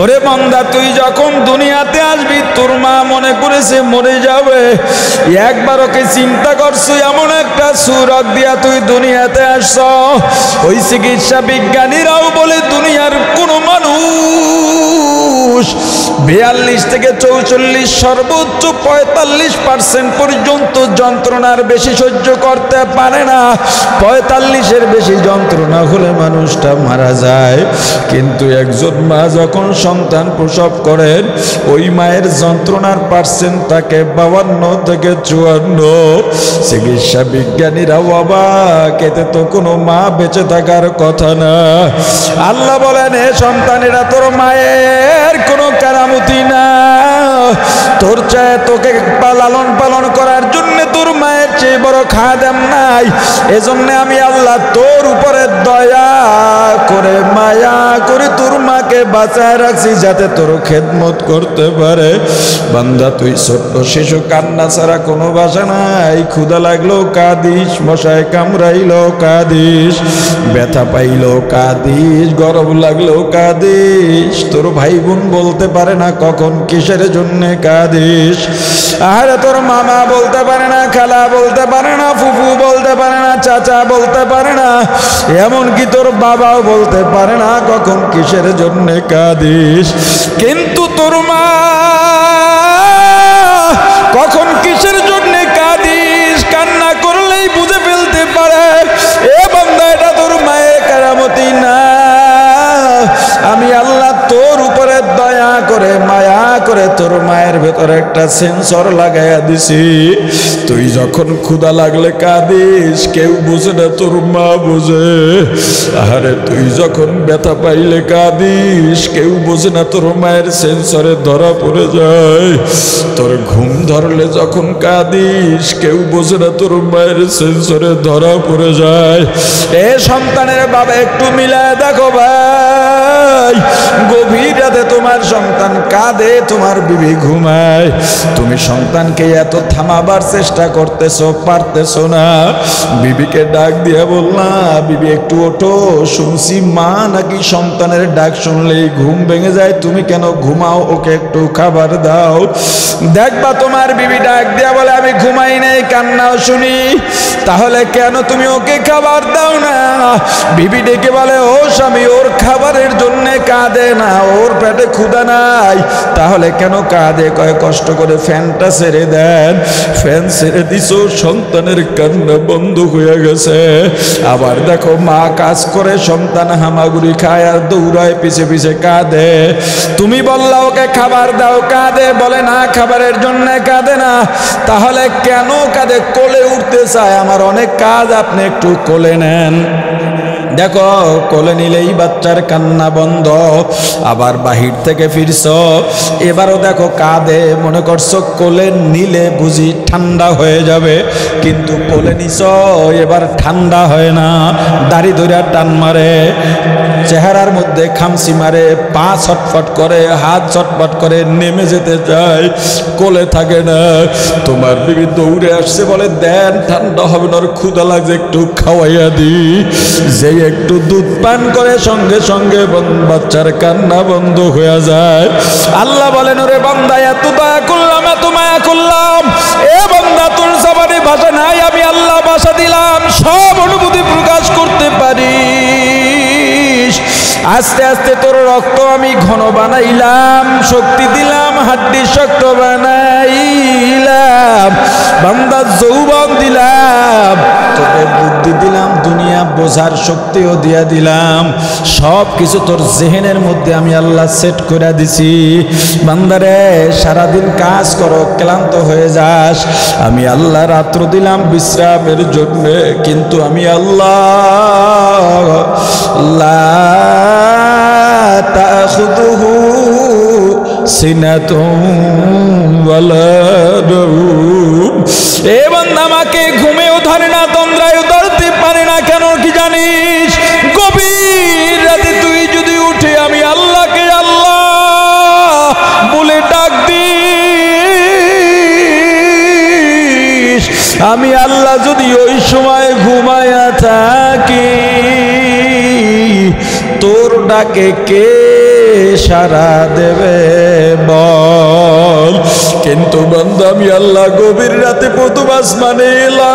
ওরে বান্দা, তুই যখন দুনিয়াতে আসবি তোর মা মনে করেছে মরে যাবে, একবার ওকে চিন্তা করছো এমন একটা সুরত দিয়া তুই দুনিয়াতে আসছ। ওই চিকিৎসা বিজ্ঞানীরাও বলে দুনিয়ার কোনো মানুষ 42 থেকে 44 সর্বোচ্চ 45% পর্যন্ত যন্ত্রণার বেশি সহ্য করতে পারে না। 45-এর বেশি যন্ত্রণা হলে মানুষটা মারা যায়। কিন্তু একজন মা যখন সন্তান প্রসব করেন ওই মায়ের যন্ত্রণার পার্সেন্ট থাকে 52 থেকে 54। চিকিৎসা বিজ্ঞানীরা অবাক, এতে তো কোনো মা বেঁচে থাকার কথা না। আল্লাহ বলেন, হে সন্তানেরা, তোর মায়ের কোনো কারামতি না। তোর চায় তোকে লালন পালন করার জন্য তোর মায়ের চেয়ে বড় খাদেম নাই। এজন্য আমি আল্লাহ তোর উপরে দয়া করে মায়া করে তোর মাকে বাঁচায় রাখছি যাতে তোর খেদমত করতে পারে। বান্দা, তুই ছোট্ট শিশু, কান্না ছাড়া কোনো ভাষা নাই। ক্ষুধা লাগলো কাঁদিস, মশায় কামড়াইলো কাঁদিস, ব্যথা পাইলো কাঁদিস, গরম লাগলো কাঁদিস। তোর ভাই বোন বলতে পারে না কখন কিসের জন্য কাঁদিস। আরে তোর মামা বলতে পারে না, খালা বলতে পারে না, ফুফু বলতে পারে না, চাচা বলতে পারে না, এমনকি তোর বাবাও বলতে পারে না কখন কিসের জন্য কাঁদিস। কিন্তু তোর মা কখন কিসের জন্য কাঁদিস কান্না করলেই বুঝে ফেলতে পারে। এ বান্দা, এটা তোর মায়ের কারামতি না। আমি আল্লাহ তোর উপরে দয়া করে মায়া করে তোর মায়ের ভেতরে একটা সেন্সর লাগাইয়া দিছি। তুই যখন ক্ষুধা লাগলে কাঁদিস কেউ বুঝে না, তোর মা বুঝে। আরে তুই যখন ব্যথা পাইলে কাঁদিস কেউ বুঝে না, তোর মায়ের সেন্সরে ধরা পড়ে যায়। তোর ঘুম ধরলে যখন কাঁদিস কেউ বোঝে না, তোর মায়ের সেন্সরে ধরা পড়ে যায়। এ সন্তানের বাবা, একটু মিলায় দেখো ভাই, গভীর রাতে তোমার সন্তান কাঁদে, তোমার বিবি ঘুমায়, তুমি সন্তানকে এত থামাবার চেষ্টা করতেছো, পারতেছো না। বিবিকে ডাক দিয়ে বললাম, বিবি একটু ওঠো, শুনছি মা নাকি সন্তানের ডাক শুনলেই ঘুম ভেঙে যায়, তুমি কেন ঘুমাও, ওকে একটু খাবার দাও। দেখবা তোমার বিবি ডাক দিয়া বলে, আমি ঘুমাই নাই, কান্নাও শুনি। তাহলে কেন তুমি ওকে খাবার দাও না? বিবি ডেকে বলে, ও স্বামী, ওর খাবারের জন্য কাঁদে না, ওর পেটে ক্ষুধা নাই। তাহলে কেন কাঁদে? কয়, কষ্ট করে ফ্যানটা ছেড়ে দেন। ফ্যান ছেড়ে দিছো, সন্তানের কান্না বন্ধ হয়ে গেছে। আবার দেখো মা কাজ করে, সন্তান হামাগুড়ি খায় আর দৌড়ায় পিছে পিছে কাঁদে। তুমি বললা ওকে খাবার দাও, কাঁদে। বলে না, খাবারের জন্য কাঁদে না। তাহলে কেন কাঁদে? কোলে উঠতে চায়, আমার অনেক কাজ, আপনি একটু কোলে নেন। দেখো, কোলে নিলেই বাচ্চার কান্না বন্ধ। আবার বাহির থেকে ফিরছ, এবারও দেখো কাঁদে, মনে করছো কোলে নিলে বুঝি ঠান্ডা হয়ে যাবে, কিন্তু কোলে নিছ এবার ঠান্ডা হয় না। দাড়ি ধরে টান মারে, চেহারার মধ্যে খামসি মারে, পা ছটফট করে, হাত ছটফট করে, নেমে যেতে চায়, কোলে থাকে না। তোমার বিবি দৌড়ে আসছে, বলে দেন, ঠান্ডা হবে না, ক্ষুধা লাগছে, একটু খাওয়াইয়া দি। যে একটু দুধ পান করে সঙ্গে সঙ্গে বাচ্চার কান্না বন্ধ হয়ে যায়। আল্লাহ বলেন, ওরে বান্দা, এত দয়া করলাম, এত মায়া করলাম, এ বান্দা তোর জবানে ভাষা নাই, আমি আল্লাহ ভাষা দিলাম, সব অনুভূতি প্রকাশ করতে পারি। আস্তে আস্তে তোর রক্ত আমি ঘন বানাইলাম, শক্তি দিলাম, হাড্ডি শক্ত বানাইলাম, বান্দা যৌবন দিলাম, তোকে বুদ্ধি দিলাম, দুনিয়া বোঝার শক্তিও দিয়া দিলাম। সব কিছু তোর জেহেনের মধ্যে আমি আল্লাহ সেট করে দিছি। বান্দারে, সারাদিন কাজ করো, ক্লান্ত হয়ে যাস, আমি আল্লাহ রাত্র দিলাম বিশ্রামের জন্য। কিন্তু আমি আল্লাহ লা তাখুযুহু সিনাতুন ওয়ালা নাওম। এ বান্দা, আমাকে ঘুমেও ধরে না, তন্দ্রায়ও ধরতে পারে না। কেন কি জানিস? গভীর রাতে তুই যদি উঠে আমি আল্লাহকে আল্লাহ বলে ডাক দিস, আমি আল্লাহ যদি ওই সময় ঘুমায়া থাকি, তোর ডাকে কে সারা দেবে বল। কিন্তু বান্দা আমি আল্লাহ গভীর রাতে প্রথম আসমানে এলাম,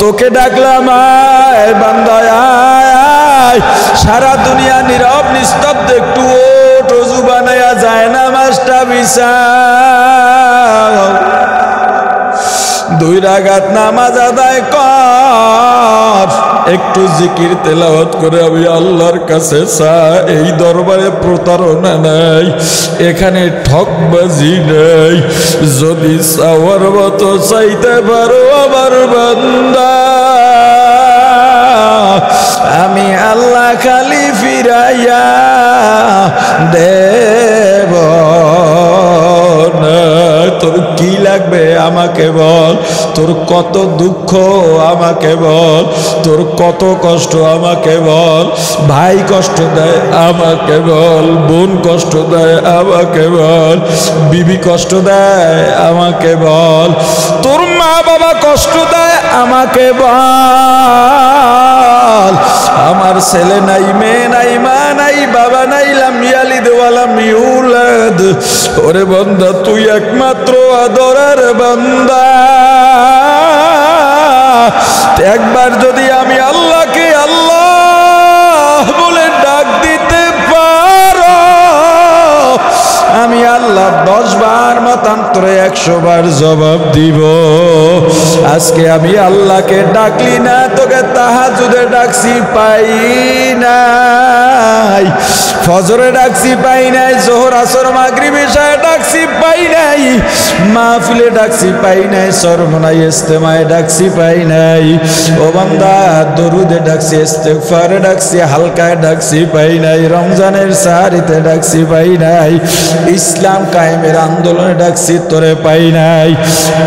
তোকে ডাকলাম আয় বান্দা আয়। সারা দুনিয়া নীরব নিস্তব্ধ, একটু ওঠ, ওযু বানায়া যায় না মাসটা বিছাও, 2 রাকাত নামাজ আদায় কর, একটু জিকির তেলাওয়াত করে আমি আল্লাহর কাছে চা। এই দরবারে প্রতারণা নাই, এখানে ঠকবাজি নাই। যদি চাওয়ার মতো চাইতে পারো আমার বান্দা, আমি আল্লাহ খালি ফিরাইয়া দেব না। তোর কি লাগবে আমাকে বল, তোর কত দুঃখ আমাকে বল, তোর কত কষ্ট আমাকে বল। ভাই কষ্ট দেয় আমাকে বল, বোন কষ্ট দেয় আমাকে বল, বিবি কষ্ট দেয় আমাকে বল, তোর মা বাবা কষ্ট দেয় আমাকে বল। আমার ছেলে নাই, মেয়ে নাই, মা নাই, বাবা নাই, লাম ইয়ালিদ ওয়ালাম ইউলাদ। ওরে বান্দা তুই একমাত্র আদরের বান্দা। একবার যদি আমি আল্লাহকে আল্লাহ বলে ডাক দিতে পারো, আমি আল্লাহ 10 বার মতান্তরে 100 বার জবাব দিব। আজকে আমি আল্লাহকে ডাকলি না, তোকে তাহাজ্জুদে ডাকছি পাই নাই, ফজরে ডাকছি পাই নাই, জোহর আসর মাগরিব ইশায় ডাকছি পাই নাই, মাহফিলে ডাকছি পাই নাই, সরমনায় ইজতেমায় ডাকছি পাই নাই। ও বান্দা দরুদে ডাকছি, ইস্তেগফারে ডাকছি, হালকায় ডাকছি পাই নাই, রমজানের সাহারিতে ডাকছি পাই নাই, ইসলাম কায়েমের আন্দোলনে ডাকছি তোরে পাই নাই।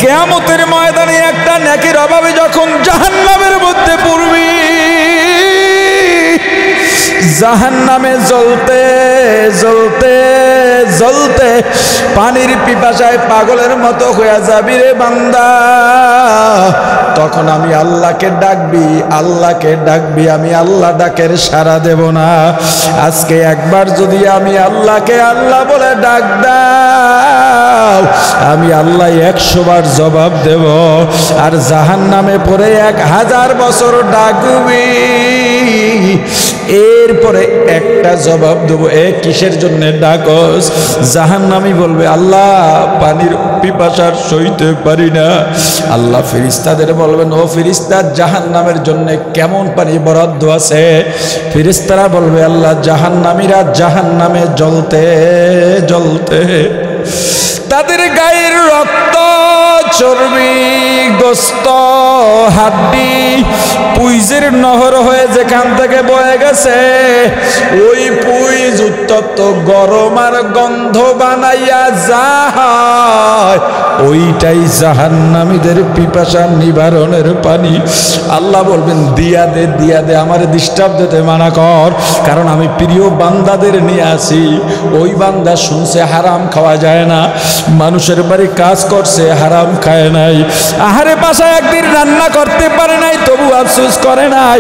কিয়ামতের ময়দানে একটা নেকির অভাবে যখন জাহান্নামের মধ্যে পড়বি, জাহান্নামে জ্বলতে জ্বলতে জ্বলতে পানির পিপাসায় পাগলের মতো হয়ে যাবি রে বান্দা। তখন আমি আল্লাহকে ডাকবি, আল্লাহকে ডাকবি, আমি আল্লাহ ডাকের সাড়া দেব না। আজকে একবার যদি আমি আল্লাহকে আল্লাহ বলে ডাক দাও, আমি আল্লাহ 100 বার জবাব দেব। আর জাহান্নামে পড়ে 1000 বছর ডাকবি, এরপরে একটা জবাব দেবো, কিসের জন্য ডাকস? জাহান্নামী বলবে আল্লাহ পানির পিপাসার সইতে পারি না। আল্লাহ ফেরেশতাদের বলবেন, ও ফেরেশতা জাহান্নামের জন্য কেমন পানি বরাদ্দ আছে? ফেরেশতারা বলবে আল্লাহ জাহান্নামীরা জাহান্নামে জ্বলতে জ্বলতে তাদের গায়ের রক্ত, চর্বি, গোস্ত, হাড্ডি পুইজের নহর হয়ে যেখান থেকে বয়ে গেছে, ওই পুইজ উত্তপ্ত গরম আর গন্ধ বানাইয়া যা হয়, ওইটাই জাহান্নামীদের পিপাসা নিবারণের পানি। আল্লাহ বলবেন দিয়া দে, দিয়া দে, আমার ডিস্টার্ব দিতে মানা কর, কারণ আমি প্রিয় বান্দাদের নিয়ে আসি। ওই বান্দা শুনছে হারাম খাওয়া যায় না, মানুষের বাড়ি কাজ করছে হারাম খায় নাই, আহারে বাসায় একদিন রান্না করতে পারে নাই, তবু আফসোস করে নাই।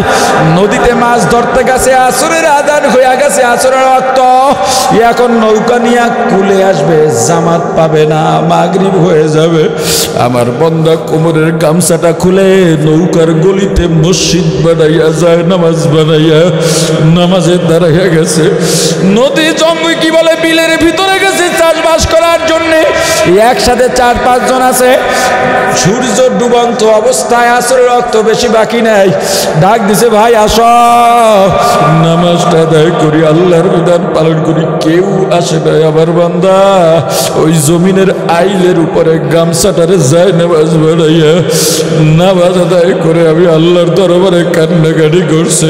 নদীতে মাছ ধরতে গেছে, আসরের আজান হয়ে গেছে, আসরের ওয়াক্ত, এখন নৌকা নিয়ে কুলে আসবে, জামাত পাবে না, মাগরিব হয়ে যাবে। আমার বান্দা কোমরের গামছাটা খুলে নৌকার গলিতে মসজিদ বানাইয়া যায়, নামাজ বানাইয়া নামাজে দাঁড়াইয়া গেছে। নদী জঙ্গল কি বলে, বিলের ভিতরে গেছে চাষবাস করার জন্যে। একসাথে 4-5 জন আছে, সূর্য ডুবন্ত অবস্থায়, আসরের রক্ত বেশি বাকি নাই, ডাক দিছে ভাই আসো নামাজটা আদায় করি, আল্লাহর বিধান পালন করি। কেউ আসে নাই। আমার বান্দা ওই জমিনের আইলের উপরে গামছাটারে যায় নামাজ বানাইয়া নামাজ আদায় করে আমি আল্লাহর দরবারে কান্নাকাটি করছে।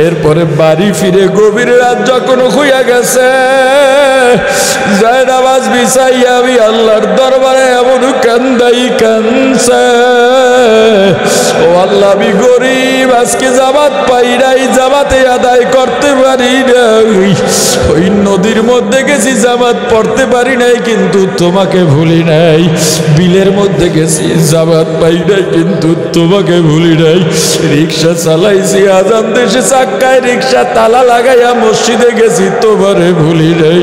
এরপরে বাড়ি ফিরে গভীর রাত যখন হইয়া গেছে, যায় নামাজ বিছাইয়া আমি আল্লাহর দরবারে এমন কান্দাই কানছে, ও আল্লাহ আমি গরিব, আজকে জামাত পাই নাই, জামাতে আদায় করতে পারি নাই, ওই নদীর মধ্যে গেছি জামাত পড়তে পারি নাই কিন্তু তোমাকে ভুলি নাই, বিলের মধ্যে গেছি জামাত পাই নাই কিন্তু তোমাকে ভুলি নাই, রিক্সা চালাইছি আজান দেশে চাক্কায় রিক্সা তালা লাগাইয়া মসজিদে গেছি তোমারে ভুলি নাই।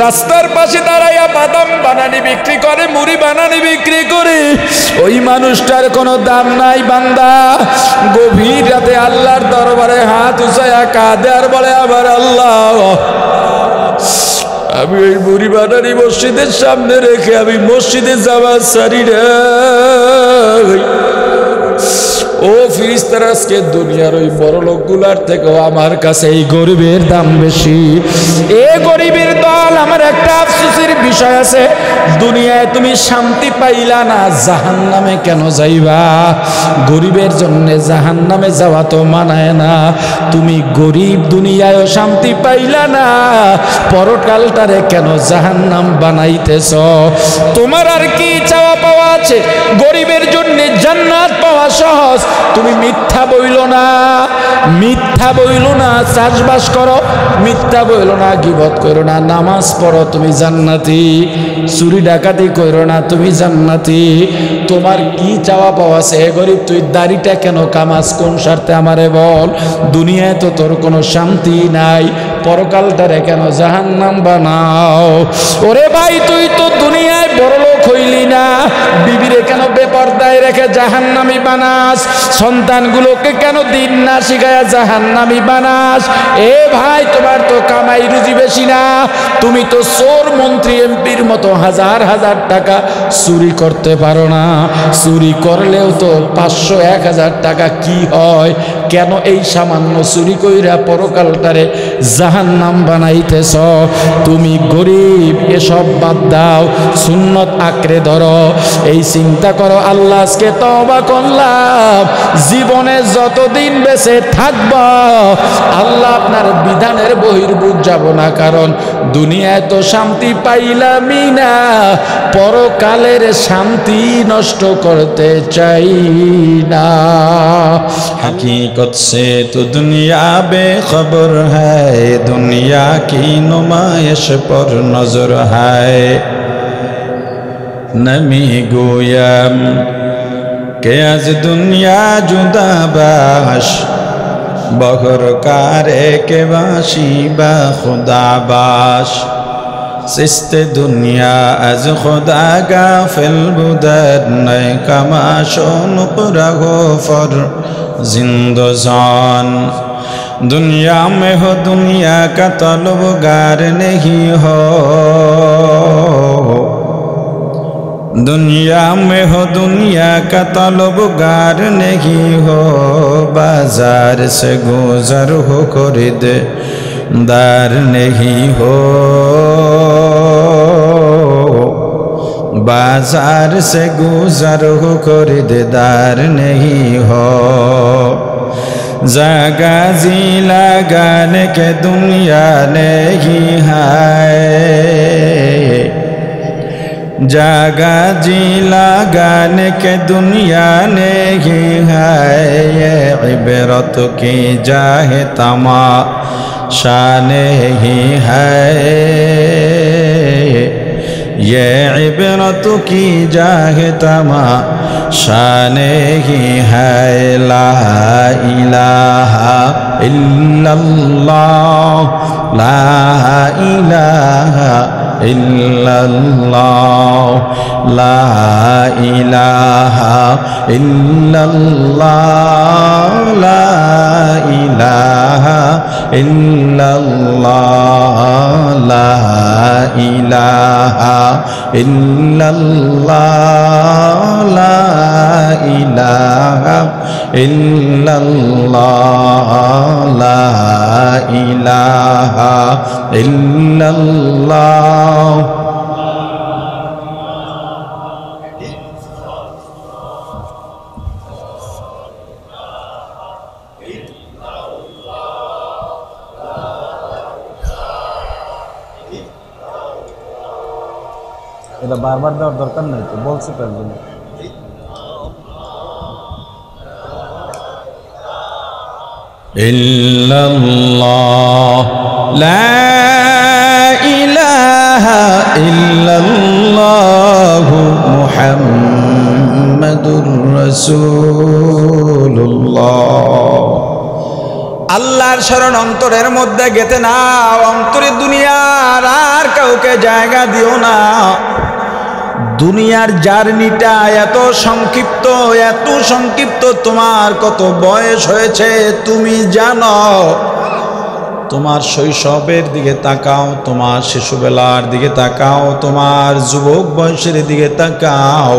রাস্তার পাশে দাঁড়াইয়া বাদাম বানানি বিক্রি করে, মুড়ি বানানি বিক্রি করে, ওই মানুষটার কোনো দাম নাই বান্দা। গভীর রাতে আল্লাহর দরবারে হাত উঁচাইয়া কাঁদে আর বলে আবার আল্লাহ, আমি ওই মুড়ি বানানি মসজিদের সামনে রেখে আমি মসজিদে যাওয়ার সারি নাই। ও ফিরিস্তারা, আজকে দুনিয়ার ওই বড় লোকগুলার থেকেও আমার কাছে এই গরিবের দাম বেশি। এ গরিবের দল, আমার একটা আফসোসের বিষয় আছে, দুনিয়ায় তুমি শান্তি পাইলা না, জাহান্নামে কেন যাইবা? গরিবের জন্য জাহান্নামে যাওয়া তো মানায় না। তুমি গরিব, দুনিয়ায়ও শান্তি পাইলা না, পরকালটারে কেন জাহান্নাম বানাইতেছ? তোমার আর কি চাওয়া পাওয়া আছে? গরিবের জন্য জান্নাত পাওয়া সহজ। তুমি মিথ্যা বইল না, মিথ্যা বইল না, চাষবাস করো, মিথ্যা বইল না, গীবত করো না, নামাজ পড়ো, তুমি জান্নাতি। চুরি ডাকাতি করো না, তুমি জান্নাতি। তোমার কি চাওয়া পাওয়া আছে? গরিব, তুই দাড়িটা কেন কামাস? কোন স্বার্থে আমারে বল? দুনিয়ায় তো তোর কোনো শান্তি নাই, পরকালটারে কেন জাহান্নাম বানাও? ওরে ভাই, তুই তো দুনিয়ায় বড় লোক হইলি না, বিবিরে কেন বেপরদায় রেখে জাহান্নামী বানাস? সন্তানগুলোকে কেন দিন না শিখায়া জাহান্নামী বানাস? এ ভাই, তোমার তো কামাই রুজি বেশি না, তুমি তো চোর মন্ত্রী এমপির মতো হাজার হাজার টাকা চুরি করতে পারো না। চুরি করলেও তো 500-1000 টাকা কি হয়? কেন এই সামান্য চুরি কইরা পরকালটারে জাহান্নাম বানাইতেছ? তুমি গরিব, এসব বাদ দাও, সুন্নত আঁকড়ে ধরো, এই চিন্তা করো আল্লাহ আজকে তওবা করলাম, জীবনে যতদিন বেঁচে থাকব আল্লাহ আপনার বিধানের বহির্ভূত যাব না, কারণ দুনিয়ায় তো শান্তি পাইলামই না, পরকালের শান্তি নষ্ট করতে চাই না। हकीकत से तो दुनिया बेखबर है, दुनिया की नुमाइश पर नजर है। नमी गोयम के आज दुनिया जुदा बाश, बहर कारे के बाशी बा खुदा बाश। सिस्ते दुनिया आज खुदा गाफिल बुदर नए कमाशो नुकरा हो फर जिंदजान। दुनिया में हो दुनिया का तलबगार नहीं हो, दुनिया में हो दुनिया का तलबगार नहीं हो। बाजार से गुजर हो खरीदार नहीं हो, बाजार से गुजर हो खरीदार नहीं हो। जगह जी लगाने के दुनिया नहीं है, जगह जी लगाने के दुनिया नहीं है। ये इबरत की जाहे तमाशा नहीं है, ये इबरत की जाहे तमाशा नहीं है। ला इलाहा इल्लल्लाह, ला इलाहा इल्लल्लाह, ला इलाहा इल्लल्लाह, ला इलाहा इल्लल्लाह, ला इलाहा इल्लल्लाह, ला इलाहा इल्लल्लाह, ला इलाहा इल्लल्लाह। এটা বারবার দেওয়ার দরকার নাই তো, বলছি তার জন্য। ইল্লাল্লাহ লা ইলাহা ইল্লাল্লাহু মুহাম্মাদুর রাসূলুল্লাহ। আল্লাহর শরণ অন্তরের মধ্যে গেতে নাও, অন্তরে দুনিয়ার আর কাউকে জায়গা দিও না। দুনিয়ার জার্নিটা এত সংক্ষিপ্ত, তোমার কত বয়স হয়েছে তুমি জানো? তোমার শৈশবের দিকে তাকাও, তোমার শিশুবেলার দিকে তাকাও, তোমার যুবক বয়সের দিকে তাকাও।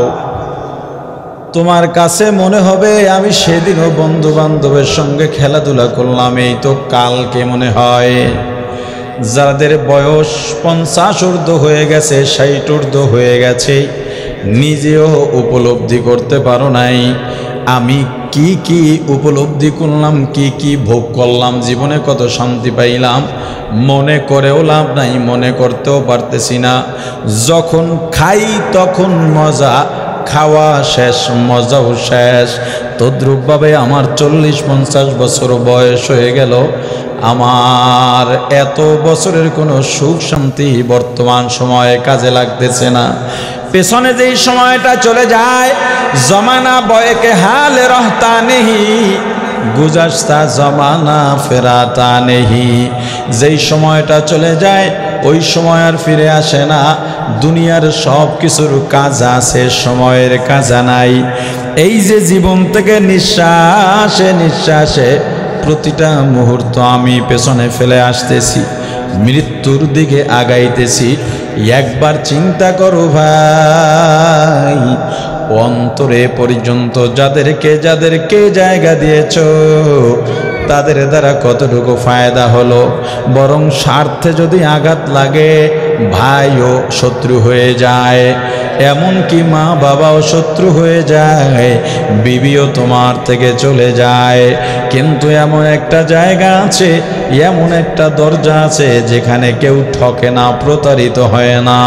তোমার কাছে মনে হবে আমি সেদিনও বন্ধু বান্ধবের সঙ্গে খেলাধুলা করলাম, এই তো কালকে মনে হয়। যাদের বয়স 50 ঊর্ধ্ব হয়ে গেছে, 60 ঊর্ধ্ব হয়ে গেছে, নিজেও উপলব্ধি করতে পারো নাই আমি কি কি উপলব্ধি করলাম, কি কি ভোগ করলাম, জীবনে কত শান্তি পাইলাম। মনে করেও লাভ নাই, মনে করতেও পারতেছি না। যখন খাই তখন মজা, খাওয়া শেষ মজাও শেষ। তদ্রূপভাবে আমার 40-50 বছর বয়স হয়ে গেল, আমার এত বছরের কোনো সুখ শান্তি বর্তমান সময়ে কাজে লাগতেছে না। পেছনে যেই সময়টা চলে যায়, জমানা বয়কে হাল রহতা নেহি, গুজাস্তা জমানা ফেরাতা নেহি। যেই সময়টা চলে যায় ওই সময় আর ফিরে আসে না। দুনিয়ার সব কিছুর কাজ আছে, সময়ের কাজ নাই। এই যে জীবন থেকে নিঃশ্বাসে নিঃশ্বাসে প্রতিটা মুহূর্ত আমি পেছনে ফেলে আসতেছি, মৃত্যুর দিকে আগাইতেছি। একবার চিন্তা করো ভাই, অন্তরে পর্যন্ত যাদেরকে জায়গা দিয়েছ তাদের দ্বারা কতটুকু ফায়দা হলো। বরং স্বার্থে যদি আঘাত লাগে ভাইও শত্রু হয়ে যায়, এমনকি মা বাবাও শত্রু হয়ে যায়, বিবিও তোমার থেকে চলে যায়। কিন্তু এমন একটা জায়গা আছে, এমন একটা দরজা আছে যেখানে কেউ ঠকে না, প্রতারিত হয় না।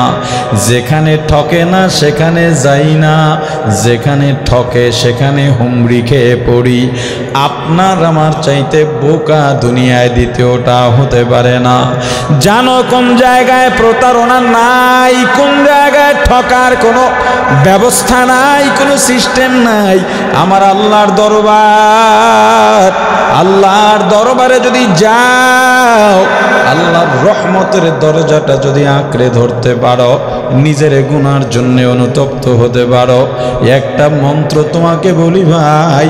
যেখানে ঠকে না সেখানে যাই না, যেখানে ঠকে সেখানে হুমড়ি খেয়ে পড়ি। আপনার আমার চাইতে বোকা দুনিয়ায় দ্বিতীয়টা হতে পারে না। জানো কোন জায়গায় প্রতারণা নাই, কোন জায়গায় ঠকার কোনো ব্যবস্থা নাই, কোনো সিস্টেম নাই? আমার আল্লাহর দরবার। আল্লাহর দরবারে যদি যাও, আল্লাহর রহমতের দরজাটা যদি আঁকড়ে ধরতে পারো, নিজের গুনার জন্য অনুতপ্ত হতে পারো। একটা মন্ত্র তোমাকে বলি ভাই,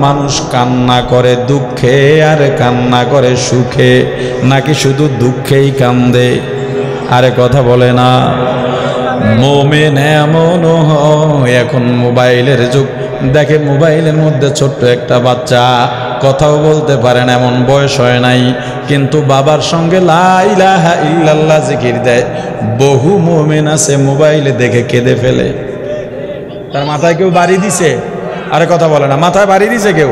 মানুষ কান্না করে দুঃখে আর কান্না করে সুখে, নাকি শুধু দুঃখেই কান্দে? আরে কথা বলে না। মোমেন এমন হয়, এখন মোবাইলের যুগ, দেখে মোবাইলের মধ্যে ছোট্ট একটা বাচ্চা কথাও বলতে পারে না, এমন বয়স হয় নাই, কিন্তু বাবার সঙ্গে লা ইলাহা ইল্লাল্লাহ জিকির দেয়। বহু মোমেন আছে মোবাইলে দেখে কেঁদে ফেলে। তার মাথায় কেউ বাড়ি দিছে? আরে কথা বলে না। মাথায় বাড়ি দিছে কেউ?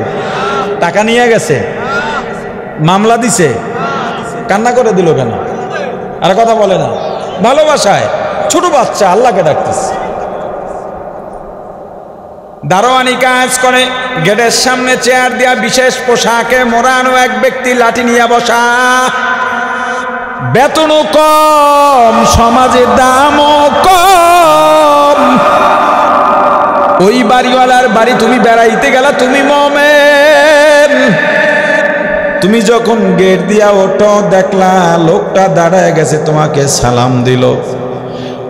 টাকা নিয়ে গেছে? মামলা দিছে? কান্না করে দিল কেন? আরে কথা বলে না। ভালোবাসায় ছোট বাচ্চা আল্লাহকে ডাকতেছে। দারোয়ানি কাজ করে, গেটের সামনে চেয়ার দিয়া বিশেষ পোশাকে মোড়ানো এক ব্যক্তি লাঠি নিয়ে বসা। বেতনও কম, সমাজের দামও কম। ওই বাড়িওয়ালার বাড়ি তুমি বেড়াইতে গেলা, তুমি মোমেন। তুমি যখন গেট দিয়া ওঠো, দেখলা লোকটা দাঁড়ায় গেছে, তোমাকে সালাম দিল।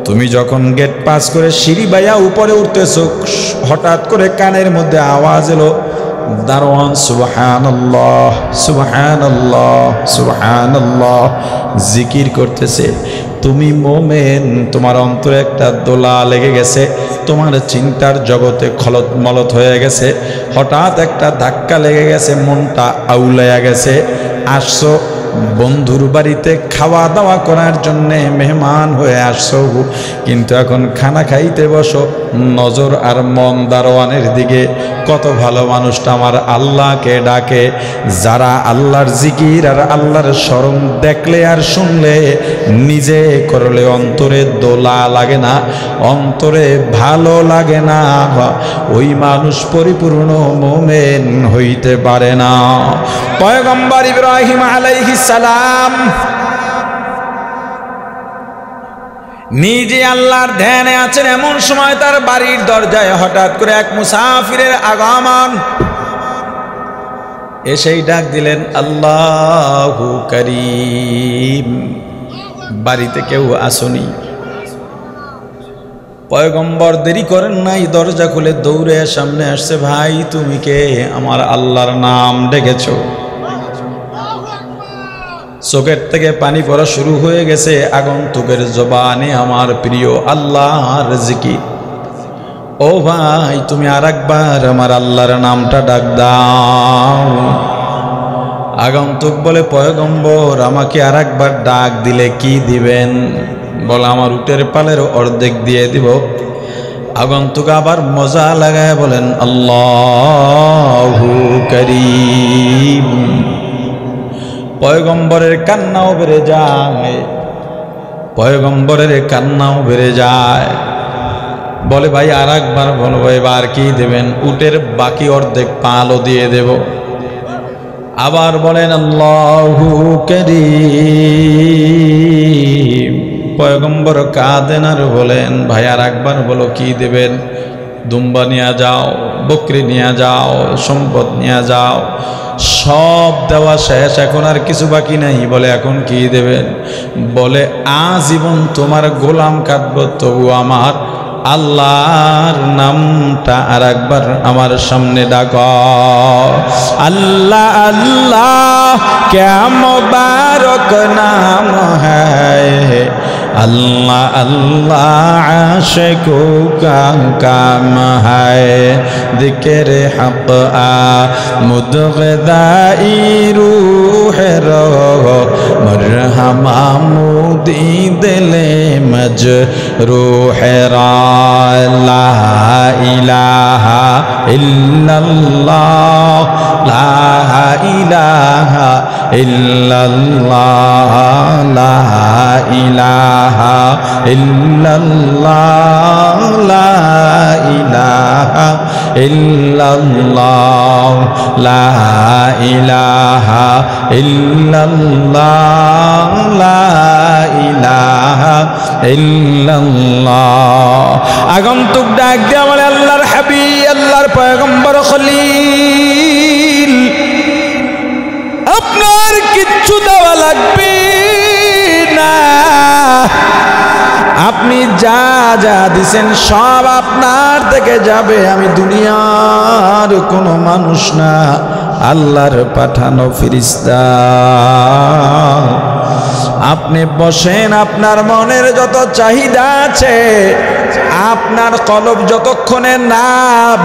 তুমি যখন গেট পাস করে সিঁড়ি বাইয়া উপরে উঠতেছো, হঠাৎ করে কানের মধ্যে আওয়াজ এলো, দারোয়ান সুবহানাল্লাহ সুবহানাল্লাহ সুবহানাল্লাহ জিকির করতেছে। তুমি মোমেন, তোমার অন্তরে একটা দোলা লেগে গেছে, তোমার চিন্তার জগতে খলত মলত হয়ে গেছে, হঠাৎ একটা ধাক্কা লেগে গেছে, মনটা আউলাইয়া গেছে। আসছো বন্ধুর বাড়িতে খাওয়া দাওয়া করার জন্যে, মেহমান হয়ে আসছো, কিন্তু এখন খানা খাইতে বসো, নজর আর মন দারোয়ানের দিকে। কত ভালো মানুষটা আমার আল্লাহকে ডাকে। যারা আল্লাহর জিকির আর আল্লাহর স্মরণ দেখলে আর শুনলে নিজে করলে অন্তরে দোলা লাগে না, অন্তরে ভালো লাগে না, ওই মানুষ পরিপূর্ণ মুমিন হইতে পারে না। পয়গম্বর ইব্রাহিম আলাইহিস সালাম নিজে আল্লাহর ধ্যানে আছেন, এমন সময় তার বাড়ির দরজায় হঠাৎ করে এক মুসাফিরের আগমন। এসেই ডাক দিলেন আল্লাহু করিম, বাড়িতে কেউ আসুনি। পয়গম্বর দেরি করেন নাই, দরজা খুলে দৌড়ে সামনে আসছে। ভাই তুমি কে? আমার আল্লাহর নাম ডেকেছো। চোখের থেকে পানি পড়া শুরু হয়ে গেছে আগন্তুকের জবানে আমার প্রিয় আল্লাহর জিকির। ও ভাই তুমি আরেকবার আমার আল্লাহর নামটা ডাক দাও। আগন্তুক বলে পয়গম্বর আমাকে আরেকবার ডাক দিলে কি দিবেন? বলে আমার উটের পালের অর্ধেক দিয়ে দিব। আগন্তুক আবার মজা লাগায় বলেন আল্লাহু করিম। পয়গম্বরের কান্নাও বেড়ে যায়, পয়গম্বরের কান্নাও বেড়ে যায়। বলে ভাই আর একবার বলো, এবার কি দেবেন? উটের বাকি অর্ধেক পালও দিয়ে দেব। আবার বলেন আল্লাহু করিম। পয়গম্বর কাঁদেন আর বলেন ভাই আর একবার বলো কি দেবেন? দুম্বা নিয়ে যাও, বকরি নিয়ে যাও, সম্পদ নিয়ে যাও। সব দেওয়া শেষ, এখন আর কিছু বাকি নাই। বলে এখন কি দেবেন? বলে আজীবন তোমার গোলাম কাটব, তবু আমার আল্লাহর নামটা আর একবার আমার সামনে ডাক। আল্লাহ আল্লাহ ক্যা মুবারক নাম হ্যায়, अल्लाह अल्लाह आशिकों का काम है। जिक्र हक़ मुदग़दाई रूह रो मरहमा मुदी दिले मजरूह रा। ला इलाहा इल्लल्लाह, ला इलाहा इल्लल्लाह, ला इलाहा इल्लल्लाह, ला इलाहा इल्लल्लाह, ला इलाहा इल्लल्लाह, ला इलाहा इल्लल्लाह। আগন্তুক ডাক দিয়ে বলে আল্লাহর হাবিব, আল্লাহর পয়গম্বর খলিল, আপনার কিচ্ছু দেওয়া লাগবে না, আপনি যা যা দিছেন সব আপনার থেকে যাবে। আমি দুনিয়ার কোনো মানুষ না, আল্লাহর পাঠানো ফেরেশতা। আপনি বসেন, আপনার মনের যত চাহিদা আছে, আপনার কলব যতক্ষণে না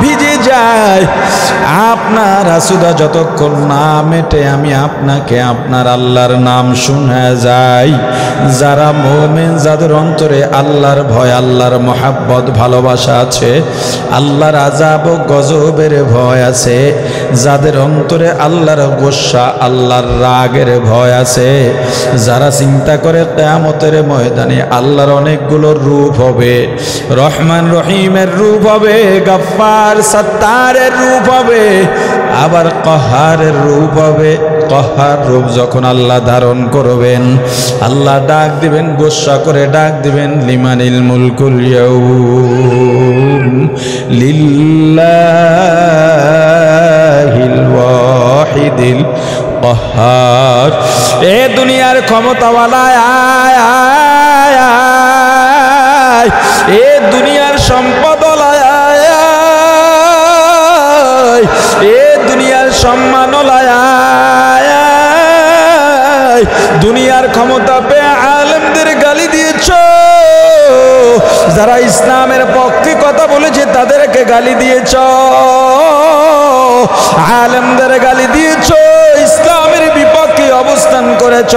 ভিজে যায়, আপনার আসুদা যতক্ষণ না মেটে, আমি আপনাকে আপনার আল্লাহর নাম শুনে যাই। যারা মুমিন, যাদের অন্তরে আল্লাহর ভয়, আল্লাহর মহাব্বত ভালোবাসা আছে, আল্লাহর আযাব ও গজবের ভয় আছে, যাদের অন্তরে আল্লাহর গোসা, আল্লাহর রাগের ভয় আছে, যারা চিন্তা করে কিয়ামতের ময়দানে আল্লাহর অনেকগুলো রূপ হবে, রহমান রহিমের রূপ হবে, গফফার সত্তারের রূপ হবে, আবার কহারের রূপ হবে। কহার রূপ যখন আল্লাহ ধারণ করবেন, আল্লাহ ডাক দিবেন, গোসা করে ডাক দিবেন, লিমানিল মুলকুল ইয়াউম লিল্লাহিল ওয়াহিদিল কহার। এ দুনিয়ার ক্ষমতাওয়ালা আয় আয় আয়, এ দুনিয়ার সম্পদওয়ালা আয় আয়, এ দুনিয়ার সম্মানওয়ালা আয় আয়। দুনিয়ার ক্ষমতা পেয়ে আলেমদের গালি দিয়েছ, যারা ইসলামের পক্ষে কথা বলেছে তাদেরকে গালি দিয়েছ, আলেমদের গালি দিয়েছ, ইসলামের বিপক্ষে অবস্থান করেছ।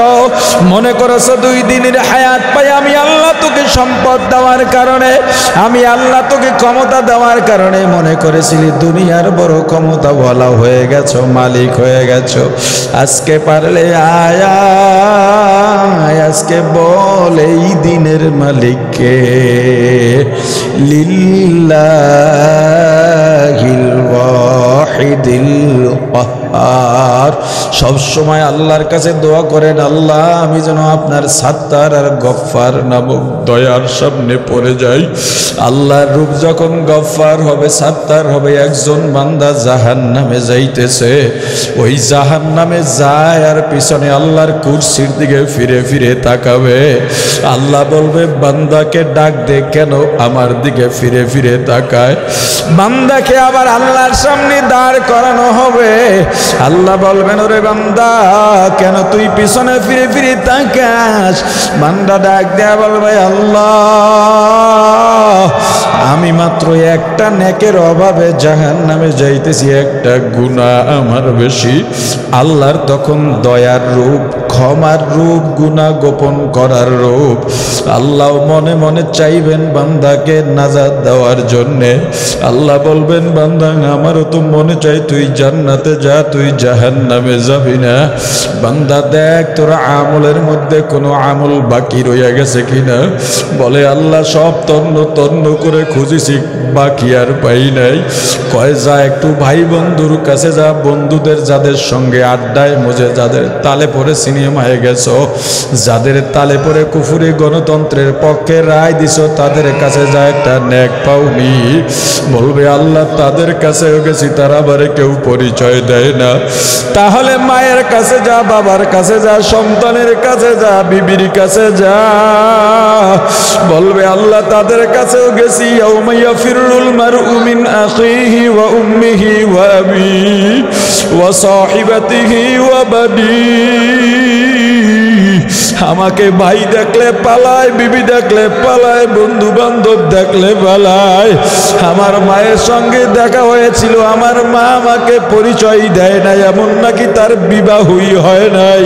মনে করেছ দুই দিনের হায়াত পাই আমি আল্লাহ তোকে সম্পদ দেওয়ার কারণে, আমি আল্লাহ তোকে ক্ষমতা দেওয়ার কারণে মনে করেছিলি দুনিয়ার বড় ক্ষমতা বলা হয়ে গেছো, মালিক হয়ে গেছো। আজকে পারলে আয়া আজকে বল এই দিনের মালিককে লিল্লাহিল ওয়াহিদিল কাহ্হার। সব সময় আল্লাহর কাছে দোয়া করেন, আল্লাহ আমি যেন আপনার সাত্তার আর গফফার নামক দয়ার সামনে পড়ে যাই। আল্লাহর রূপ যখন গফফার হবে, সাত্তার হবে, একজন বান্দা জাহান্নামে যাইতেছে, ওই জাহান্নামে যায় আর পিছনে আল্লাহর কুরসির দিকে ফিরে ফিরে তাকাবে। আল্লাহ বলবে বান্দাকে ডাক দে, কেন আমার দিকে ফিরে ফিরে তাকায়? বান্দাকে আবার আল্লাহর সামনে দাঁড় করানো হবে। আল্লাহ বলবেন ওরে বান্দা কেন তুই পিছনে ফিরে ফিরে তাকাস? বান্দা ডাক দেয়া বলবে আল্লাহ আমি মাত্র একটা নেকের অভাবে জাহান্নামে যাইতেছি, একটা গুনাহ আমার বেশি। আল্লাহর তখন দয়ার রূপ, ক্ষমার রূপ, গুনাহ গোপন করার রূপ। আল্লাহ মনে মনে চাইবেন বান্দাকে নাজাত দেওয়ার জন্যে। আল্লাহ বলবেন বান্দা আমারও তো মনে চাই তুই জান্নাতে যা, তুই জাহান্নামে যাবি না। বান্দা দেখ তোর আমলের মধ্যে কোনো আমল বাকি রইয়া গেছে কিনা। বলে আল্লাহ সব তন্ন তন্ন করে খুঁজেছি, বাকি আর পাই নাই। কয় যা একটু ভাই বন্ধুর কাছে যা, বন্ধুদের যাদের সঙ্গে আড্ডায় মজে, যাদের তালে পরে সিনেমায় গেছো, যাদের তালে পরে কুফুরি গণতন্ত্রের পক্ষে রায় দিছো, তাদের কাছে যা, একটা নেক পাওনি। বলবে আল্লাহ তাদের কাছেও গেছি, তারা আবারে কেউ পরিচয় দেয় না। তাহলে মায়ের কাছে যা, বাবার কাছে যা, সন্তানের কাছে যা, বিবির কাছে যা। বলবে আল্লাহ তাদের কাছেও গেছি। ইয়াউমা ইয়াফিরুল মারউ মিন আখিহি ওয়া উম্মিহি ওয়া আবিহি ওয়া সাহিবাতিহি ওয়া বানিহি। আমাকে ভাই দেখলে পালায়, বিবি দেখলে পালায়, বন্ধু বান্ধব দেখলে পালায়। আমার মায়ের সঙ্গে দেখা হয়েছিল, আমার মা আমাকে পরিচয় দেয় নাই, এমন নাকি তার বিবাহই হয় নাই।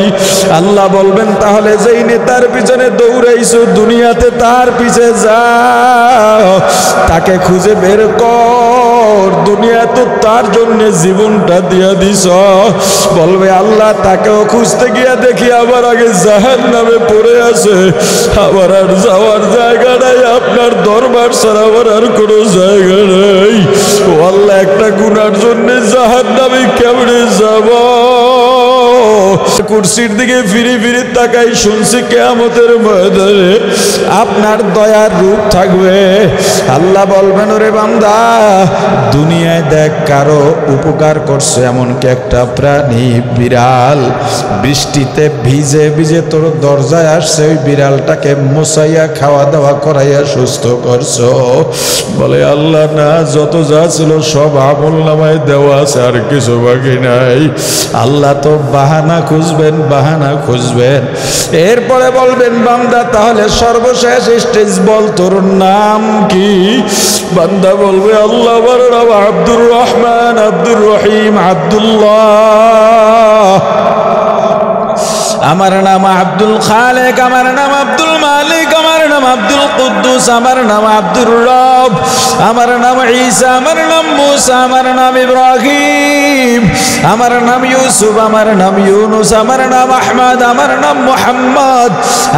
আল্লাহ বলবেন তাহলে যেই নেতার পিছনে দৌড়াইছো দুনিয়াতে, তার পিছে যাও, তাকে খুঁজে বের কর। দুনিয়া তো তার জন্য জীবনটা দিয়া দিছ। বলবে আল্লাহ তাকেও খুঁজতে গিয়া দেখি আবার আগে জাহান্নামে পড়ে আছে, আবার আর যাওয়ার জায়গা নাই, আপনার দরবার ছাড়া আবার আর কোনো জায়গা নাই। ও আল্লাহ একটা গুনার জন্য জাহান্নামে কেমনে যাব? কুরসির দিকে ফিরে ফিরে তাকাই, শুনছি কিয়ামতের ময়দানে আপনার দয়ার রূপ থাকবে। আল্লাহ বলবেন ওরে বান্দা দুনিয়ায় দেখ কারো উপকার করছে এমনকি একটা প্রাণী বিড়াল, বৃষ্টিতে ভিজে ভিজে তোর দরজায় আসছে, ওই বিড়ালটাকে মোছাইয়া খাওয়া দাওয়া করাইয়া সুস্থ করছো। বলে আল্লাহ না, যত যা ছিল সব আমল নামায় দেওয়া আছে, আর কিছু বাকি নাই। আল্লাহ তো বাহানা খুঁজবেন, বাহানা খুঁজবেন। এরপরে বলবেন বান্দা তাহলে সর্বশেষ স্টেজ বল, তোর নাম কি? বান্দা বলবে আল্লাহ আমার নাম আব্দুর রহমান, আব্দুর রহিম, আব্দুল্লাহ। আমার নাম আব্দুল খালেক, আমার নাম আব্দুল মালিক, আমার নাম আব্দুল কুদ্দুস, আমার নাম আব্দুর রব, আমার নাম ঈসা, আমার নাম মুসা, আমার নাম ইব্রাহিম, আমার নাম ইউসুফ, আমার নাম ইউনুস, আমার নাম আহমদ, আমার নাম মুহাম্মদ,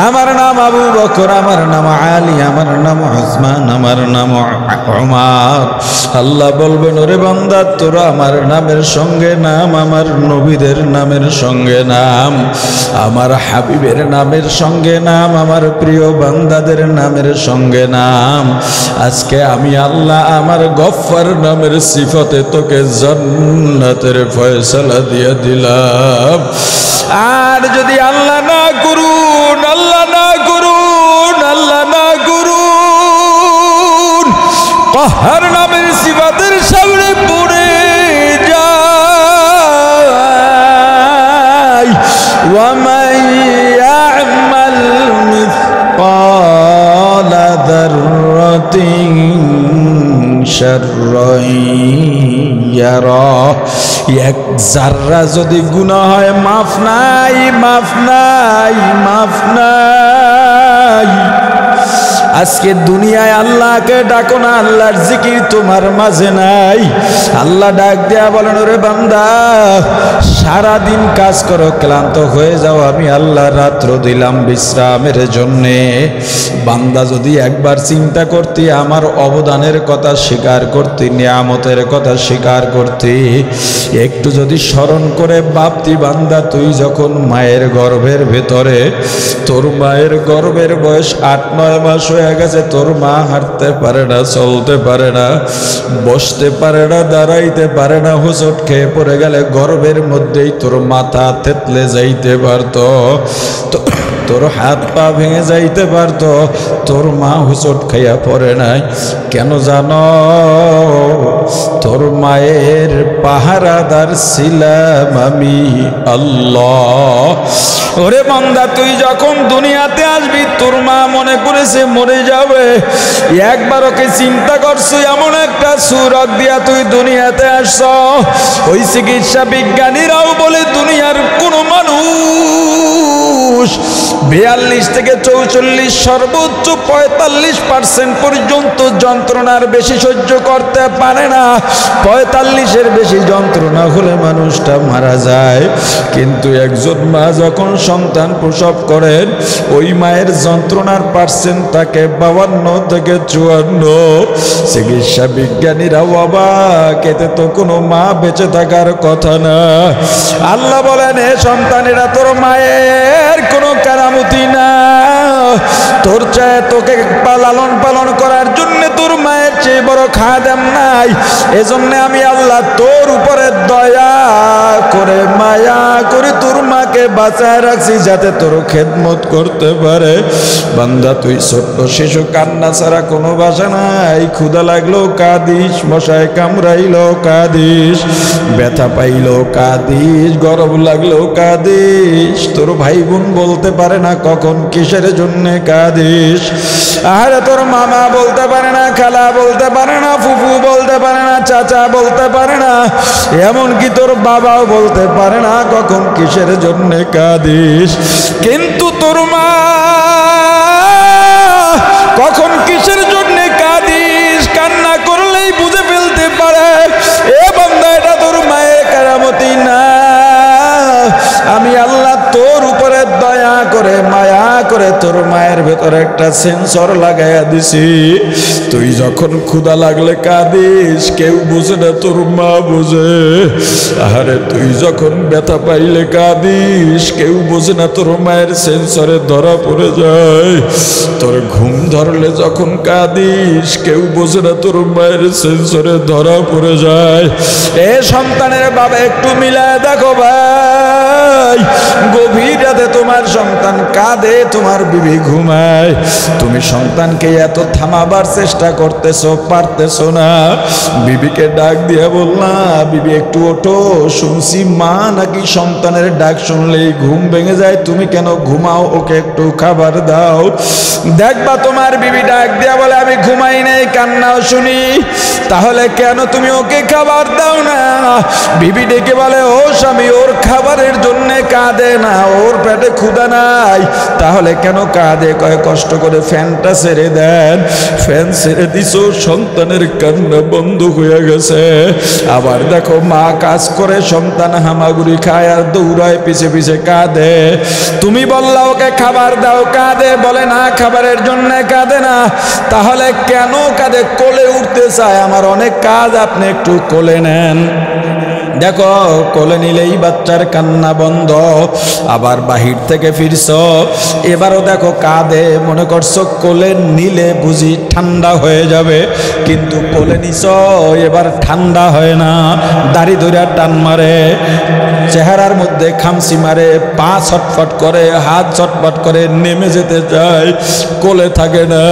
আমার নাম আবু বকর, আমার নাম আলী, আমার নাম উসমান, আমার নাম উমর। আল্লাহ বলবেন ওরে বান্দা তোরা আমার নামের সঙ্গে নাম, আমার নবীদের নামের সঙ্গে নাম, আমার হাবিবের নামের সঙ্গে নাম, আমার প্রিয় বান্দাদের নামের সঙ্গে নাম। আজকে আমি আল্লাহ আমার গফফার নামের সিফতে তোকে জান্নাতের ফয়সালা দিয়ে দিলাম। আর যদি আল্লাহ না করুন, আল্লাহ না করুন, আল্লাহ না করুন, কাহ্হার নামের সিফাতের সামনে পড়ে যায়। ومن يعمل مثقال ذرة شرا يره। এক জাররা যদি গুনাহ হয় মাফ নাই, মাফ নাই, মাফ নাই। আজকে দুনিয়ায় আল্লাহকে ডাকো না, আল্লাহর জিকির তোমার মাঝে নাই। আল্লাহ ডাক দেয়া বলেন, ওরে বান্দা সারাদিন কাজ করো, ক্লান্ত হয়ে যাও, আমি আল্লাহ রাত্র দিলাম বিশ্রামের জন্যে। বান্দা যদি একবার চিন্তা করতি, আমার অবদানের কথা স্বীকার করতি, নিয়ামতের কথা স্বীকার করতি, একটু যদি স্মরণ করে ভাবতি, বান্দা তুই যখন মায়ের গর্ভের ভেতরে, তোর মায়ের গর্ভের বয়স 8-9 মাস হয়ে গেছে, তোর মা হাঁটতে পারে না, চলতে পারে না, বসতে পারে না, দাঁড়াইতে পারে না, হোঁচট খেয়ে পড়ে গেলে গর্ভের মধ্যেই তোর মাথা থেতলে যাইতে পারত, তোর হাত পা ভেঙে যাইতে পারত, তোর মা হোঁচট খাইয়া পড়ে নাই কেন জানো? তোর মায়ের পাহারাদার ছিলাম আমি আল্লাহ। ওরে বান্দা তুই যখন দুনিয়াতে আসবি, তোর মা মনে করেছে মরে যাবে, একবার ওকে চিন্তা করছো এমন একটা সুরত দিয়া তুই দুনিয়াতে আসছ। ওই চিকিৎসা বিজ্ঞানীরাও বলে দুনিয়ার কোনো মানুষ 42 থেকে 44, সর্বোচ্চ 45% পর্যন্ত যন্ত্রণার বেশি সহ্য করতে পারে না। 45-এর বেশি যন্ত্রণা হলে মানুষটা মারা যায়। কিন্তু একজন মা যখন সন্তান প্রসব করেন, ওই মায়ের যন্ত্রণার পার্সেন্ট থাকে 52 থেকে 54। চিকিৎসা বিজ্ঞানীরা অবাক, এতে তো কোনো মা বেঁচে থাকার কথা না। আল্লাহ বলেন, হে সন্তানেরা, তোর মায়ের কোনো কারামতি না, তোর চায় তোকে লালন পালন করার জন্য তোর মায়ের চেয়ে বড় খাদেম নাই। এজন্য আমি আল্লাহ তোর উপরে দয়া করে মায়া করে তোর মাকে বাঁচায় রাখছি, যাতে তোর খেদমত করতে পারে। বান্দা তুই ছোট্ট শিশু, কান্না ছাড়া কোনো ভাষা নাই। ক্ষুধা লাগলো কাঁদিস, মশায় কামড়াইলো কাঁদিস, ব্যথা পাইলো কাঁদিস, গরম লাগলো কাঁদিস। তোর ভাই বোন বলতে পারে না কখন কিসের জন্য কাঁদিস। আরে তোর মামা বলতে পারে না, খালা বলতে পারে না, ফুফু বলতে পারে না, চাচা বলতে পারে না, এমনকি তোর বাবাও বলতে পারে না কখন কিসের জন্য কাঁদিস। কিন্তু তোর মা কখন কিসের জন্য কাঁদিস কান্না করলেই বুঝে ফেলতে পারে। এ বান্দা, এটা তোর মায়ের কারামতি না। আমি আল্লাহ তোর উপরে দয়া করে মায়া করে তোর মায়ের ভেতরে একটা সেন্সর লাগাইয়া দিছি। তুই যখন ক্ষুধা লাগলে কাঁদিস, কেউ বুঝে না, তোর মা বুঝে। আরে তুই যখন ব্যথা পাইলে কাঁদিস, কেউ বুঝে না, তোর মায়ের সেন্সরে ধরা পড়ে যায়। তোর ঘুম ধরলে যখন কাঁদিস, কেউ বোঝে না, তোর মায়ের সেন্সরে ধরা পড়ে যায়। এ সন্তানের বাবা, একটু মিলায় দেখো ভাই, গভীর রাতে তোমার সন্তান কাঁদে, তোমার বিবি ঘুমায়, তুমি সন্তানকে এত থামাবার চেষ্টা করতেছো, পারতেছো না। বিবিকে ডাক দিয়ে বললাম, বিবি একটু ওঠো, শুনছি মা নাকি সন্তানের ডাক শুনলেই ঘুম ভেঙে যায়, তুমি কেন ঘুমাও, ওকে একটু খাবার দাও। দেখবা তোমার বিবি ডাক দিয়া বলে, আমি ঘুমাই নাই, কান্নাও শুনি, তাহলে কেন তুমি ওকে খাবার দাও না? বিবি ডেকে বলে, ও স্বামী, ওর খাবারের জন্য কাঁদে না, ওর পেটে ক্ষুধা নাই, তাহলে কেন কাঁদে? কয়, কষ্ট করে ফ্যানটা ছেড়ে দেন। ফ্যান ছেড়ে দিছো, সন্তানের কান্না বন্ধ হয়ে গেছে। আবার দেখো মা কাজ করে, সন্তান হামাগুড়ি খায় আর দৌড়ায় পিছে পিছে কাঁদে। তুমি বললা ওকে খাবার দাও, কাঁদে, বলে না খাবারের জন্য কাঁদে না, তাহলে কেন কাঁদে? কোলে উঠতে চায়, আমার অনেক কাজ, আপনি একটু কোলে নেন। দেখো কোলে নিলেই বাচ্চার কান্না বন্ধ। আবার বাহির থেকে ফিরছ, এবারও দেখো কাঁদে, মনে করছো কোলে নিলে বুঝি ঠান্ডা হয়ে যাবে, কিন্তু কোলে নিছ এবার ঠান্ডা হয় না, দাড়ি ধরে টান মারে, চেহারার মধ্যে খামসি মারে, পা ছটফট করে, হাত ছটফট করে, নেমে যেতে চায়, কোলে থাকে না।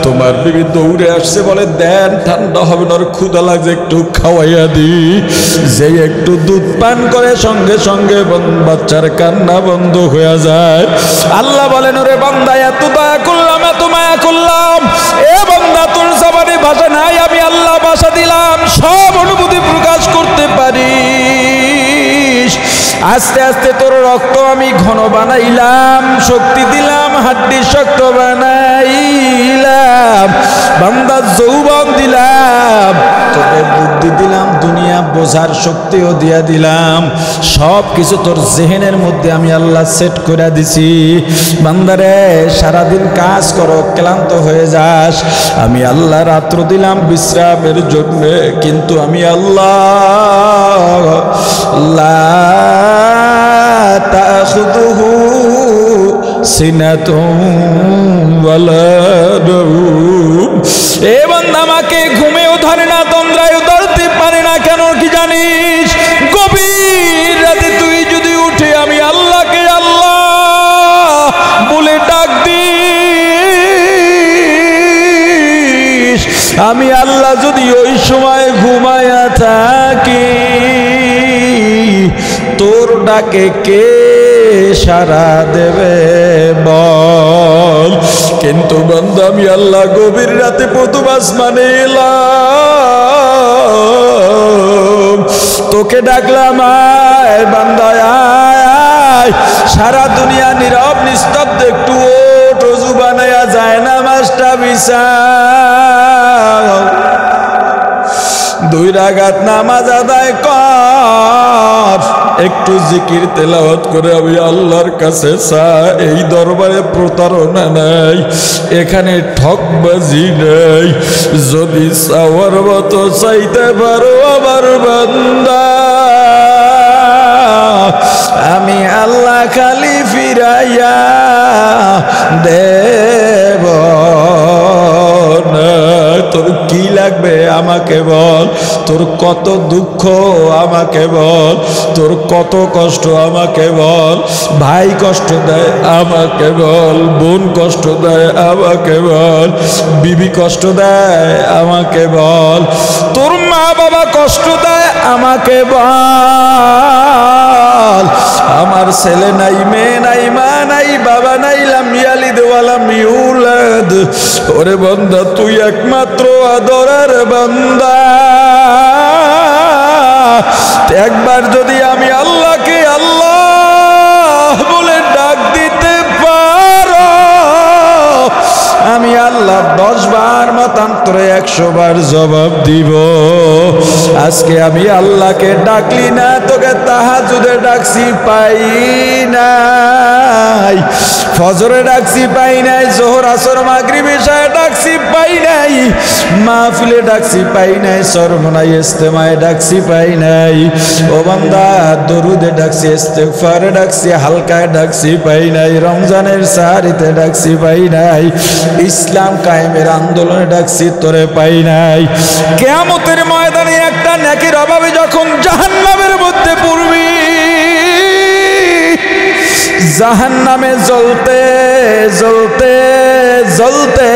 তোমার বিবি দৌড়ে আসছে, বলে দেন, ঠান্ডা হবে না, ক্ষুধা লাগছে, একটু খাওয়াইয়া দি। যে একটু দুধ পান করে, সঙ্গে সঙ্গে বাচ্চার কান্না বন্ধ হয়ে যায়। আল্লাহ বলেন, ওরে বান্দা, এত দয়া করলাম, এত মায়া করলাম, এ বান্দা তোর জবানে ভাষা নাই, আমি আল্লাহ ভাষা দিলাম, সব অনুভূতি প্রকাশ করতে পারি। আস্তে আস্তে তোর রক্ত আমি ঘন বানাইলাম, শক্তি দিলাম, হাড্ডি শক্ত বানাইলাম। দিলাম, বান্দা যৌবন দিলাম, তোকে বুদ্ধি দিলাম, দুনিয়া বোঝার শক্তিও দিয়া দিলাম, সব কিছু তোর জেহেনের মধ্যে আমি আল্লাহ সেট করে দিছি। বান্দারে সারাদিন কাজ করো, ক্লান্ত হয়ে যাস, আমি আল্লাহ রাত্র দিলাম বিশ্রামের জন্য, কিন্তু আমি আল্লাহ লা তাখুযুহু সিনাতুন ওয়ালা নাওম। এ বান্দা আমাকে ঘুমেও ধরে না, তন্দ্রায়ও ধরতে পারে না, কেন কি জানিস? গভীর রাতে তুই যদি উঠে আমি আল্লাহকে আল্লাহ বলে ডাক দিস, আমি আল্লাহ যদি ওই সময় ঘুমায়া থাকি, তোর ডাকে কে সাড়া দেবে বল? কিন্তু বান্দা আমি আল্লাহ গভীর রাতে প্রথম আসমানে এলাম, তোকে ডাকলাম, আয় বান্দা আয়, সারা দুনিয়া নীরব নিস্তব্ধ, একটু ওঠ, ওযু বানায়া যায় না মাসটা বিছাও, 2 রাকাত নামাজ আদায় কর, একটু জিকির তেলাওয়াত করে আমি আল্লাহর কাছে চা। এই দরবারে প্রতারণা নাই, এখানে ঠকবাজি নাই, যদি চাওয়ার মতো চাইতে পারো আমার বান্দা, আমি আল্লাহ খালি ফিরাইয়া দেব না। তোর কি লাগবে আমাকে বল, তোর কত দুঃখ আমাকে বল, তোর কত কষ্ট আমাকে বল, ভাই কষ্ট দেয় আমাকে বল, বোন কষ্ট দেয় আমাকে বল, বিবি কষ্ট দেয় আমাকে বল, তোর মা বাবা কষ্ট দেয় আমাকে বল, আমার ছেলে নাই, মেয়ে নাই, মা নাই, বাবা নাই, লাম ইয়ালিদ ওয়া লাম ইউলাদ। ওরে বান্দা তুই একমাত্র আদরের বান্দা, একবার যদি আমি আল্লাহকে আল্লাহ বলে ডাক দিতে পারো, আমি আল্লাহ 10 বার মতান্তরে 100 বার জবাব দিব। আজকে আমি আল্লাহকে ডাকলি না, তোকে তাহাজ্জুদে ডাকছি পাই নাই, ফজরে ডাকছি পাই নাই, জোহর আসর মাগরিব ইশায় ডাকছি পাই নাই, মাহফিলে ডাকছি পাই নাই, সরমনাই ইজতেমায় ডাকছি পাই নাই। ও বান্দা দরুদে ডাকছি, ইস্তেগফারে ডাকছি, হালকায় ডাকছি পাই নাই, রমজানের সাহারিতে ডাকছি পাই নাই, ইসলাম কায়েমের আন্দোলনে ডাকছি তোরে পাই নাই। কিয়ামতের ময়দানে একটা নেকির অভাবে যখন জাহান্নামের মধ্যে পড়বি, জাহান্নামে জ্বলতে জ্বলতে জ্বলতে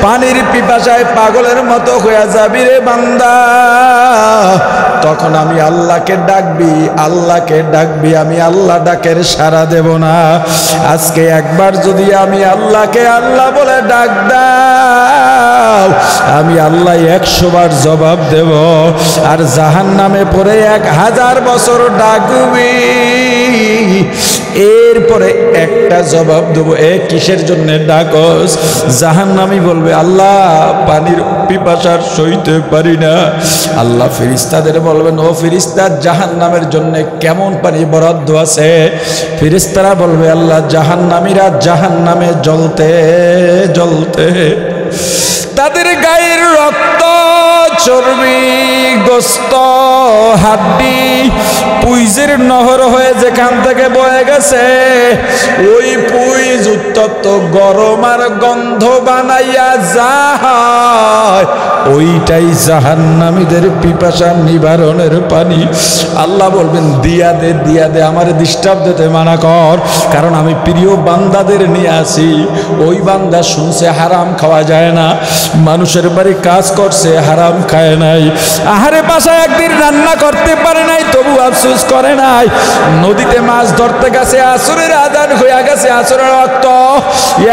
পানির পিপাসায় পাগলের মতো হয়ে যাবি রে বান্দা, তখন আমি আল্লাহকে ডাকবি, আল্লাহকে ডাকবি, আমি আল্লাহ ডাকের সাড়া দেব না। আজকে একবার যদি আমি আল্লাহকে আল্লাহ বলে ডাক দাও, আমি আল্লাহ 100 বার জবাব দেব। আর জাহান্নামে পড়ে 1000 বছর ডাকবি, এরপরে একটা জবাব দেবো, কিসের জন্য ডাকস? জাহান্নামী বলবে আল্লাহ পানির পিপাসার সইতে পারি না। আল্লাহ ফেরেশতাদের বলবেন, ও ফেরেশতা জাহান্নামের জন্য কেমন পানি বরাদ্দ আছে? ফেরেশতারা বলবে আল্লাহ জাহান্নামীরা জাহান্নামে জ্বলতে জ্বলতে তাদের গায়ের রক্ত, চর্বি, গোস্ত, হাড্ডি পুইজের নহর হয়ে যেখান থেকে বয়ে গেছে, ওই পুইজ উত্তপ্ত গরম আর গন্ধ বানাইয়া যায়, ওইটাই জাহান্নামীদের পিপাসা নিবারণের পানি। আল্লাহ বলবেন দিয়া দে, দিয়া দে, আমার ডিস্টার্ব দিতে মানা কর, কারণ আমি প্রিয় বান্দাদের নিয়ে আসি। ওই বান্দা শুনছে হারাম খাওয়া যায় না, মানুষের বাড়ি কাজ করছে হারাম খায় নাই, আহারে বাসায় একদিন রান্না করতে পারে নাই তবু আফসোস করে নাই, নদীতে মাছ ধরতে গেছে, আসরের আযান হয়ে গেছে, আসরের ওয়াক্ত,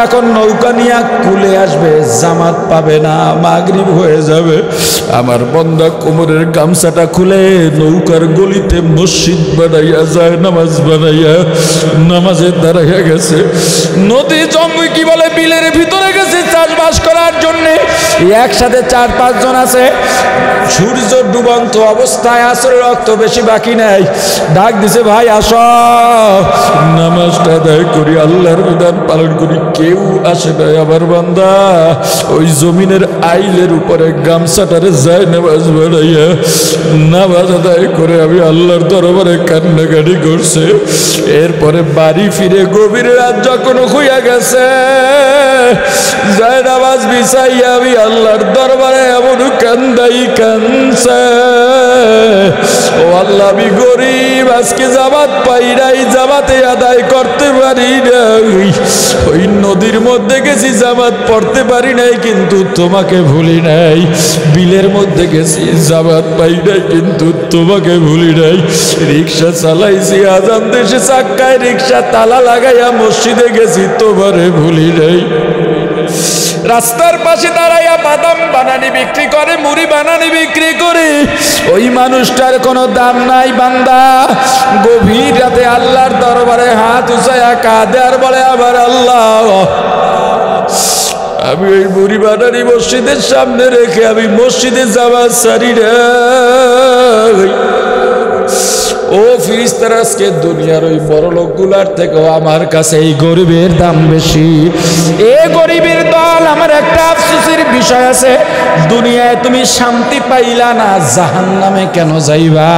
এখন নৌকা নিয়ে কুলে আসবে, জামাত পাবে না, মাগরিব হয়ে যাবে। আমার বান্দা কোমরের গামছাটা খুলে নৌকার গলিতে মসজিদ বানাইয়া যায়, নামাজ বানাইয়া নামাজে দাঁড়াইয়া গেছে, নদী জঙ্গল কি বলে বিলের ভিতরে গেছে, চাষবাস করার জন্য একসাথে 4-5 জন আছে। সূর্য ডুবন্ত অবস্থায় আসরের রক্ত বেশি বাকি নাই, ডাক দিছে ভাই আসো নামাজটা আদায় করি, আল্লাহর বিধান পালন করি। কেউ আসে নাই। আমার বান্দা ওই জমিনের আইলের উপরে গামছাটারে যায় নামাজ বাড়াইয়া নামাজ আদায় করে আমি আল্লাহর দরবারে কান্নাকাটি করছে। এরপরে বাড়ি ফিরে গভীর রাত যখন হইয়া গেছে, যায় নামাজ বিছাইয়া আমি আল্লাহর দরবারে এমন কান্দাই কানছে, ও আল্লাহ আমি গরিব, আজকে জামাত পাই নাই, জামাতে আদায় করতে পারি নাই। ওই নদীর মধ্যে গেছি জামাত পড়তে পারি নাই, কিন্তু তোমাকে ভুলি নাই। বিলের মধ্যে গেছি জামাত পাই নাই, কিন্তু তোমাকে ভুলি নাই। রিক্সা চালাইছি, আজান দেশে চাক্কায় রিক্সা তালা লাগাইয়া মসজিদে গেছি, তোমারে ভুলি নাই। রাস্তার পাশে দাঁড়াইয়া বাদাম বানানি বিক্রি করে, মুড়ি বানানি বিক্রি করে, ওই মানুষটার কোনো দাম নাই। বান্দা গভীর রাতে আল্লাহর দরবারে হাত উঁচাইয়া কাঁদে আর বলে আমার আল্লাহ, আমি ওই মুড়ি বানানি মসজিদের সামনে রেখে আমি মসজিদে যাওয়া সারি নাই। ও ফিরিস্তারা, আজকে দুনিয়ার ওই বড় লোকগুলার থেকেও আমার কাছে এই গরিবের দাম বেশি। এ গরিবের দল, আমার একটা আফসোসের বিষয় আছে, দুনিয়ায় তুমি শান্তি পাইলা না, জাহান্নামে কেন যাইবা?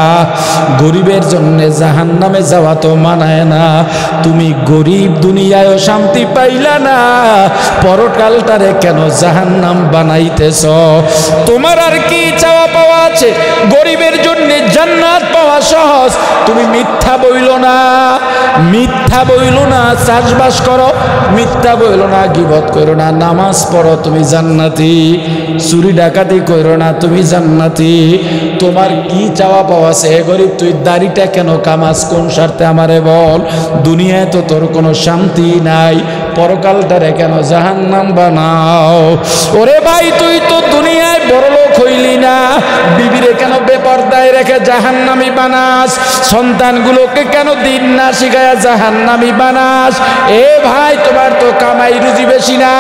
গরিবের জন্য জাহান্নামে যাওয়া তো মানায় না। তুমি গরিব, দুনিয়ায়ও শান্তি পাইলা না, পরকালটারে কেন জাহান্নাম বানাইতেছ? তোমার আর কি চাওয়া পাওয়া আছে? গরিবের জন্য জান্নাত পাওয়া সহজ। তুমি মিথ্যা বইলো না, মিথ্যা বইলো না, চাষবাস করো, মিথ্যা বইলো না, গীবত করো না, নামাজ পড়ো, তুমি জান্নাতি। চুরি ডাকাতি করো না, তুমি জান্নাতি। তোমার কি চাওয়া পাওয়া আছে? হে গরিব, তুই দাড়িটা কেন কামাস? কোন স্বার্থে আমারে বল? দুনিয়ায় তো তোর কোনো শান্তি নাই, পরকালটারে কেন জাহান্নাম বানাও? ওরে ভাই, তুই তো দুনিয়ায় বড় লোক হইলি না, বিবিরে কেন বেপরদায় রেখে জাহান্নামী বানাস? সন্তানগুলোকে কেন দিন না শিখায়া জাহান্নামী বানাস? এ ভাই, তোমার তো কামাই রুজি বেশি না,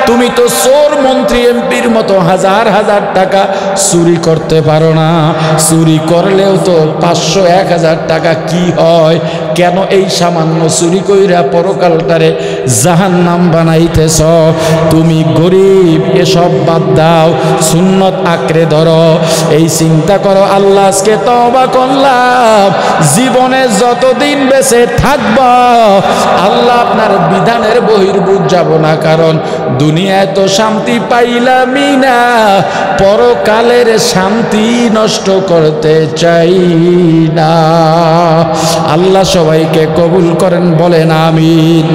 তুমি তো চোর মন্ত্রী এমপির মতো হাজার হাজার টাকা চুরি করতে পারো না। চুরি করলেও তো 500-1000 টাকা কি হয়? কেন এই সামান্য চুরি কইরা পরকালটারে জাহান্নাম বানাইতেছ? তুমি গরিব, এসব বাদ দাও, সুন্নত আঁকড়ে ধরো, এই চিন্তা করো আল্লাহ আজকে তওবা করলাম, জীবনে যতদিন বেঁচে থাকব আল্লাহ আপনার বিধানের বহির্ভূত যাব না, কারণ দুনিয়ায় তো শান্তি পাইলামই না, পরকালের শান্তি নষ্ট করতে চাই না। আল্লাহ সবাইকে কবুল করেন, বলেন আমিন।